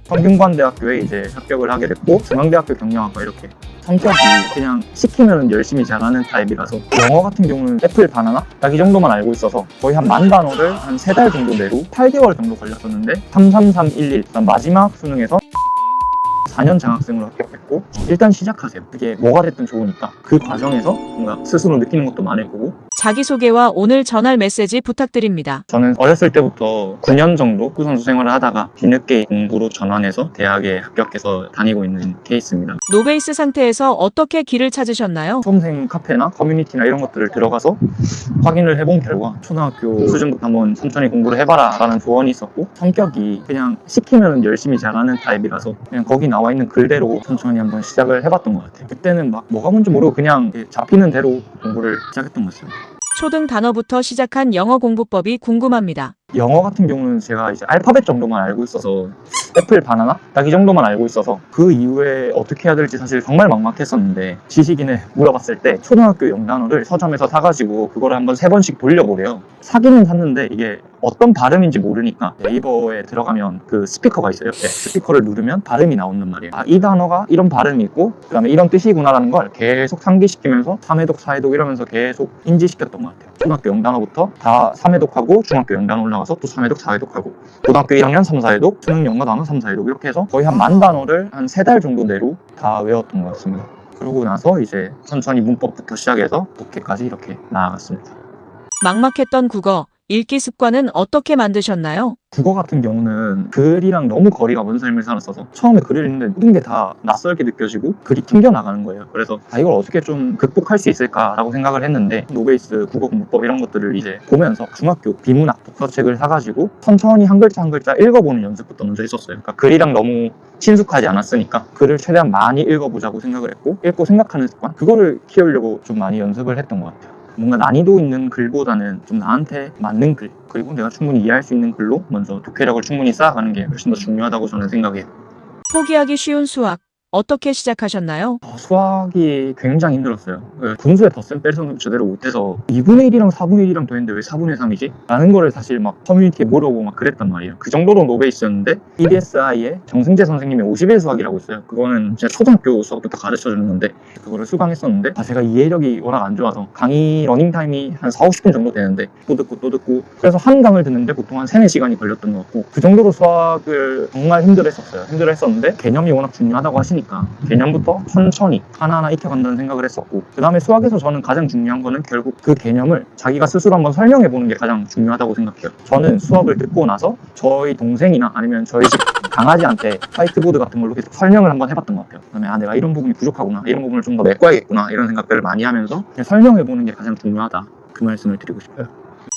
성균관대학교에 이제 합격을 하게 됐고 중앙대학교 경영학과 이렇게 성격이 그냥 시키면 열심히 잘하는 타입이라서 영어 같은 경우는 애플 바나나 딱 이 정도만 알고 있어서 거의 한 10,000단어를 한 3달 정도 내로 8개월 정도 걸렸었는데 33311 마지막 수능에서 4년 장학생으로 합격했고 일단 시작하세요. 그게 뭐가 됐든 좋으니까 그 과정에서 뭔가 스스로 느끼는 것도 많을 거고. 자기소개와 오늘 전할 메시지 부탁드립니다. 저는 어렸을 때부터 9년 정도 후선수 생활을 하다가 뒤늦게 공부로 전환해서 대학에 합격해서 다니고 있는 케이스입니다. 노베이스 상태에서 어떻게 길을 찾으셨나요? 수험생 카페나 커뮤니티나 이런 것들을 들어가서 확인을 해본 결과 초등학교 수준부터 한번 천천히 공부를 해봐라 라는 조언이 있었고 성격이 그냥 시키면 열심히 잘하는 타입이라서 그냥 거기 나와 있는 글대로 천천히 한번 시작을 해봤던 것 같아요. 그때는 막 뭐가 뭔지 모르고 그냥 잡히는 대로 공부를 시작했던 것 같습니다. 초등 단어부터 시작한 영어 공부법이 궁금합니다. 영어 같은 경우는 제가 이제 알파벳 정도만 알고 있어서 애플 바나나 딱 이 정도만 알고 있어서 그 이후에 어떻게 해야 될지 사실 정말 막막했었는데 지식인에 물어봤을 때 초등학교 영단어를 서점에서 사가지고 그거를 한번 3번씩 돌려보래요. 사기는 샀는데 이게 어떤 발음인지 모르니까 네이버에 들어가면 그 스피커가 있어요. 네, 스피커를 누르면 발음이 나온단 말이에요. 아, 이 단어가 이런 발음이 있고 그 다음에 이런 뜻이구나라는 걸 계속 상기시키면서 3회독, 4회독 이러면서 계속 인지시켰던 것 같아요. 초등학교 영단어부터 다 3회독하고 중학교 영단어 올라가서 또 3회독, 4회독하고 고등학교 1학년 3, 4회독, 수능 영어 단어 3, 4회독 이렇게 해서 거의 한 10,000단어를 한 3달 정도 내로 다 외웠던 것 같습니다. 그러고 나서 이제 천천히 문법부터 시작해서 독해까지 이렇게 나아갔습니다. 막막했던 국어, 읽기 습관은 어떻게 만드셨나요? 국어 같은 경우는 글이랑 너무 거리가 먼 삶을 살았어서 처음에 글을 읽는데 모든 게 다 낯설게 느껴지고 글이 튕겨나가는 거예요. 그래서 이걸 어떻게 좀 극복할 수 있을까라고 생각을 했는데 노베이스 국어 공부법 이런 것들을 이제 보면서 중학교 비문학 독서책을 사가지고 천천히 한 글자 한 글자 읽어보는 연습부터 먼저 했었어요. 그러니까 글이랑 너무 친숙하지 않았으니까 글을 최대한 많이 읽어보자고 생각을 했고 읽고 생각하는 습관 그거를 키우려고 좀 많이 연습을 했던 것 같아요. 뭔가 난이도 있는 글보다는 좀 나한테 맞는 글 그리고 내가 충분히 이해할 수 있는 글로 먼저 독해력을 충분히 쌓아가는 게 훨씬 더 중요하다고 저는 생각해요. 포기하기 쉬운 수학, 어떻게 시작하셨나요? 수학이 굉장히 힘들었어요. 분수의 덧셈 뺄셈을 제대로 못해서 2분의 1이랑 4분의 1이랑 되는데 왜 4분의 3이지? 라는 거를 사실 막 커뮤니티에 물어보고 막 그랬단 말이에요. 그 정도로 노베이스였는데 EBSI에 정승재 선생님의 50일 수학이라고 있어요. 그거는 진짜 초등학교 수학부터 가르쳐주는 건데 그거를 수강했었는데 제가 이해력이 워낙 안 좋아서 강의 러닝타임이 한 4, 50분 정도 되는데 또 듣고 그래서 한 강을 듣는데 보통 한 3, 4시간이 걸렸던 것 같고 그 정도로 수학을 정말 힘들어했었는데 개념이 워낙 중요하다고 하시니까 개념부터 천천히 하나하나 익혀간다는 생각을 했었고 그 다음에 수학에서 저는 가장 중요한 거는 결국 그 개념을 자기가 스스로 한번 설명해 보는 게 가장 중요하다고 생각해요. 저는 수업을 듣고 나서 저희 동생이나 아니면 저희 집 강아지한테 화이트보드 같은 걸로 계속 설명을 한번 해봤던 것 같아요. 그 다음에 내가 이런 부분이 부족하구나 이런 부분을 좀 더 메꿔야겠구나 이런 생각들을 많이 하면서 설명해 보는 게 가장 중요하다 그 말씀을 드리고 싶어요.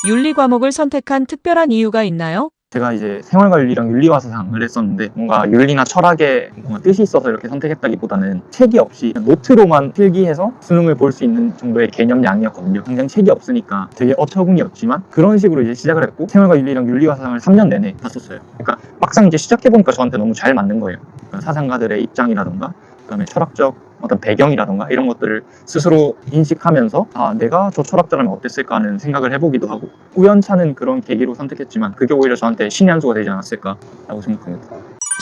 윤리 과목을 선택한 특별한 이유가 있나요? 제가 이제 생활관리랑 윤리와사상을 했었는데 뭔가 윤리나 철학에 뭔가 뜻이 있어서 이렇게 선택했다기보다는 책이 없이 노트로만 필기해서 수능을 볼 수 있는 정도의 개념량이었거든요. 당장 책이 없으니까 되게 어처구니 없지만 그런 식으로 이제 시작을 했고 생활관윤리랑 윤리와사상을 3년 내내 봤었어요. 그러니까 막상 이제 시작해보니까 저한테 너무 잘 맞는 거예요. 그러니까 사상가들의 입장이라던가 그다음에 철학적 어떤 배경이라던가 이런 것들을 스스로 인식하면서 내가 저 철학자라면 어땠을까 하는 생각을 해보기도 하고 우연찮은 그런 계기로 선택했지만 그게 오히려 저한테 신의 한 수가 되지 않았을까라고 생각합니다.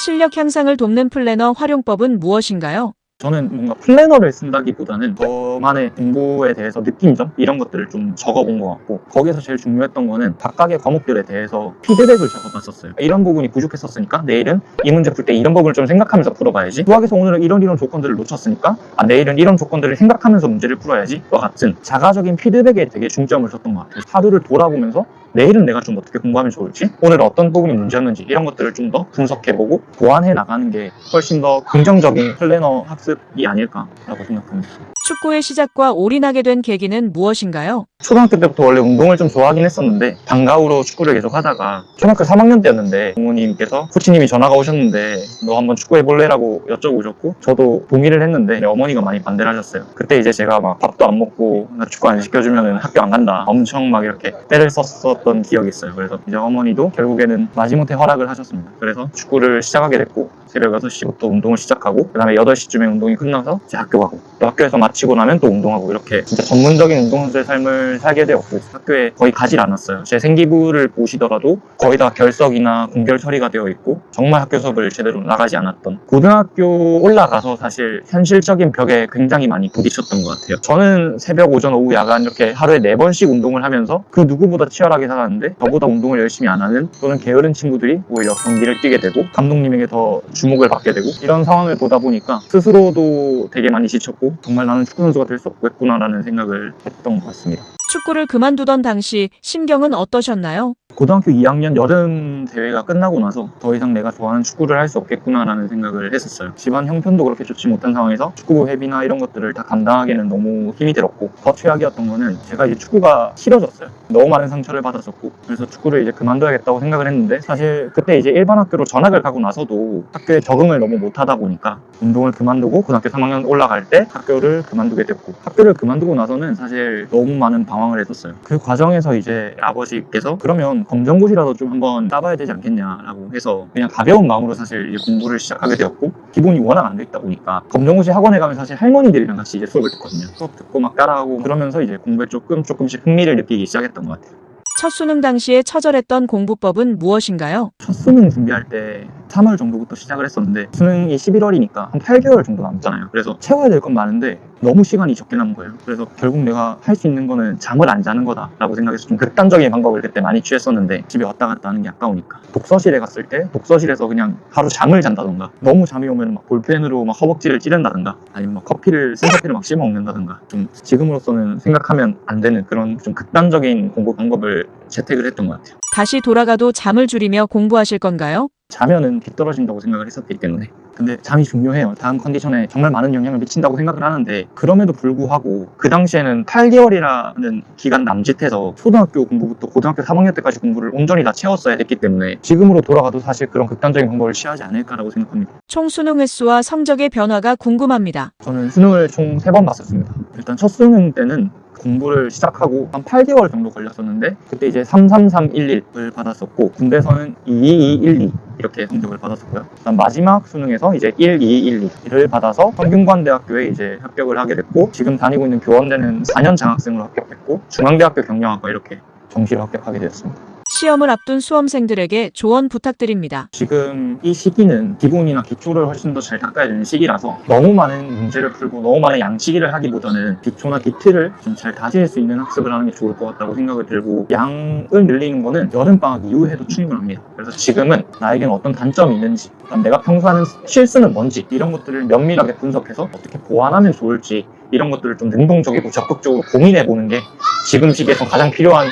실력 향상을 돕는 플래너 활용법은 무엇인가요? 저는 뭔가 플래너를 쓴다기보다는 저만의 공부에 대해서 느낀 점 이런 것들을 좀 적어본 것 같고 거기에서 제일 중요했던 거는 각각의 과목들에 대해서 피드백을 적어봤었어요. 이런 부분이 부족했었으니까 내일은 이 문제 풀 때 이런 부분을 좀 생각하면서 풀어봐야지. 수학에서 오늘은 이런 조건들을 놓쳤으니까 내일은 이런 조건들을 생각하면서 문제를 풀어야지 와 같은 자가적인 피드백에 되게 중점을 줬던 것 같아요. 하루를 돌아보면서 내일은 내가 좀 어떻게 공부하면 좋을지 오늘 어떤 부분이 문제였는지 이런 것들을 좀 더 분석해보고 보완해 나가는 게 훨씬 더 긍정적인 플래너 학습이 아닐까라고 생각합니다. 축구의 시작과 올인하게 된 계기는 무엇인가요? 초등학교 때부터 원래 운동을 좀 좋아하긴 했었는데 방과후로 축구를 계속 하다가 초등학교 3학년 때였는데 부모님께서 코치님이 전화가 오셨는데 너 한번 축구해볼래? 라고 여쭤보셨고 저도 동의를 했는데 어머니가 많이 반대를 하셨어요. 그때 이제 제가 막 밥도 안 먹고 나 축구 안 시켜주면 학교 안 간다 엄청 막 이렇게 때를 썼었던 기억이 있어요. 그래서 이제 어머니도 결국에는 마지못해 허락을 하셨습니다. 그래서 축구를 시작하게 됐고 새벽 6시부터 운동을 시작하고 그 다음에 8시쯤에 운동이 끝나서 이제 학교 가고 또 학교에서 마치 마치고 나면 또 운동하고 이렇게 진짜 전문적인 운동선수의 삶을 살게 되었고 학교에 거의 가질 않았어요. 제 생기부를 보시더라도 거의 다 결석이나 공결 처리가 되어 있고 정말 학교 수업을 제대로 나가지 않았던 고등학교 올라가서 사실 현실적인 벽에 굉장히 많이 부딪혔던 것 같아요. 저는 새벽, 오전, 오후, 야간 이렇게 하루에 4번씩 운동을 하면서 그 누구보다 치열하게 살았는데 저보다 운동을 열심히 안 하는 또는 게으른 친구들이 오히려 경기를 뛰게 되고 감독님에게 더 주목을 받게 되고 이런 상황을 보다 보니까 스스로도 되게 많이 지쳤고 정말 나는 축구 선수가 될 수 없겠구나라는 생각을 했던 것 같습니다. 축구를 그만두던 당시 심경은 어떠셨나요? 고등학교 2학년 여름 대회가 끝나고 나서 더 이상 내가 좋아하는 축구를 할 수 없겠구나라는 생각을 했었어요. 집안 형편도 그렇게 좋지 못한 상황에서 축구 회비나 이런 것들을 다 감당하기에는 너무 힘이 들었고 더 최악이었던 거는 제가 이제 축구가 싫어졌어요. 너무 많은 상처를 받았었고 그래서 축구를 이제 그만둬야겠다고 생각을 했는데 사실 그때 이제 일반 학교로 전학을 가고 나서도 학교에 적응을 너무 못하다 보니까 운동을 그만두고 고등학교 3학년 올라갈 때 학교를 그만두게 됐고 학교를 그만두고 나서는 사실 너무 많은 방황을 했었어요. 그 과정에서 이제 아버지께서 그러면 검정고시라도 좀 한번 따봐야 되지 않겠냐라고 해서 그냥 가벼운 마음으로 사실 이제 공부를 시작하게 되었고 기본이 워낙 안 돼 있다 보니까 검정고시 학원에 가면 사실 할머니들이랑 같이 이제 수업을 듣거든요. 수업 듣고 막 따라하고 그러면서 이제 공부에 조금씩 흥미를 느끼기 시작했던 것 같아요. 첫 수능 당시에 처절했던 공부법은 무엇인가요? 첫 수능 준비할 때 3월 정도부터 시작을 했었는데 수능이 11월이니까 한 8개월 정도 남잖아요. 그래서 채워야 될 건 많은데 너무 시간이 적게 남은 거예요. 그래서 결국 내가 할 수 있는 거는 잠을 안 자는 거다라고 생각해서 좀 극단적인 방법을 그때 많이 취했었는데 집에 왔다 갔다 하는 게 아까우니까 독서실에 갔을 때 독서실에서 그냥 하루 잠을 잔다던가 너무 잠이 오면 막 볼펜으로 막 허벅지를 찌른다던가 아니면 막 생커피를 막 씹어 먹는다던가 좀 지금으로서는 생각하면 안 되는 그런 좀 극단적인 공부 방법을 채택을 했던 것 같아요. 다시 돌아가도 잠을 줄이며 공부하실 건가요? 자면은 뒤떨어진다고 생각을 했었기 때문에 근데 잠이 중요해요. 다음 컨디션에 정말 많은 영향을 미친다고 생각을 하는데 그럼에도 불구하고 그 당시에는 8개월이라는 기간 남짓해서 초등학교 공부부터 고등학교 3학년 때까지 공부를 온전히 다 채웠어야 했기 때문에 지금으로 돌아가도 사실 그런 극단적인 방법을 취하지 않을까라고 생각합니다. 총 수능 횟수와 성적의 변화가 궁금합니다. 저는 수능을 총 3번 봤었습니다. 일단 첫 수능 때는 공부를 시작하고 한 8개월 정도 걸렸었는데 그때 이제 33311을 받았었고 군대에서는 22212 이렇게 성적을 받았었고요. 그다음 마지막 수능에서 이제 12212를 받아서 성균관대학교에 이제 합격을 하게 됐고 지금 다니고 있는 교원대는 4년 장학생으로 합격했고 중앙대학교 경영학과 이렇게 정시로 합격하게 되었습니다. 시험을 앞둔 수험생들에게 조언 부탁드립니다. 지금 이 시기는 기본이나 기초를 훨씬 더 잘 닦아야 되는 시기라서 너무 많은 문제를 풀고 너무 많은 양치기를 하기보다는 기초나 기틀을 좀 잘 다질 수 있는 학습을 하는 게 좋을 것 같다고 생각이 들고 양을 늘리는 거는 여름방학 이후에도 충분합니다. 그래서 지금은 나에게는 어떤 단점이 있는지 내가 평소 하는 실수는 뭔지 이런 것들을 면밀하게 분석해서 어떻게 보완하면 좋을지 이런 것들을 좀 능동적이고 적극적으로 고민해보는 게 지금 시기에서 가장 필요한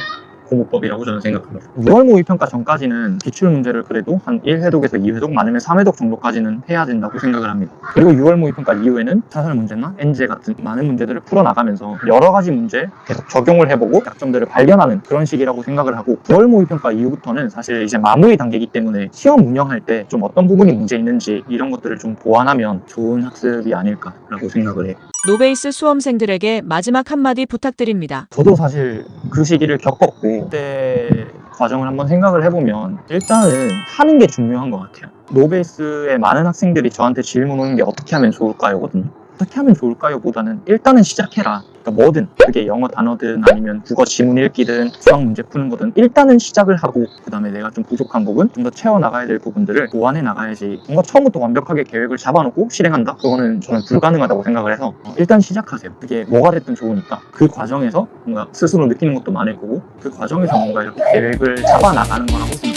공부법이라고 저는 생각합니다. 6월 모의평가 전까지는 기출 문제를 그래도 한 1회독에서 2회독 많으면 3회독 정도까지는 해야 된다고 생각을 합니다. 그리고 6월 모의평가 이후에는 사설 문제나 엔제 같은 많은 문제들을 풀어나가면서 여러 가지 문제 계속 적용을 해보고 약점들을 발견하는 그런 시기라고 생각을 하고 9월 모의평가 이후부터는 사실 이제 마무리 단계이기 때문에 시험 운영할 때 좀 어떤 부분이 문제 있는지 이런 것들을 좀 보완하면 좋은 학습이 아닐까라고 생각을 해요. 노베이스 수험생들에게 마지막 한마디 부탁드립니다. 저도 사실 그 시기를 겪었고 그때 과정을 한번 생각을 해보면 일단은 하는 게 중요한 것 같아요. 노베이스의 많은 학생들이 저한테 질문 오는 게 어떻게 하면 좋을까요거든요. 어떻게 하면 좋을까요? 보다는 일단은 시작해라. 그러니까 뭐든 그게 영어 단어든 아니면 국어 지문 읽기든 수학 문제 푸는 거든 일단은 시작을 하고 그 다음에 내가 좀 부족한 부분 좀 더 채워나가야 될 부분들을 보완해 나가야지 뭔가 처음부터 완벽하게 계획을 잡아놓고 실행한다? 그거는 저는 불가능하다고 생각을 해서 일단 시작하세요. 그게 뭐가 됐든 좋으니까 그 과정에서 뭔가 스스로 느끼는 것도 많을 거고 그 과정에서 뭔가 이렇게 계획을 잡아나가는 거라고 생각합니다.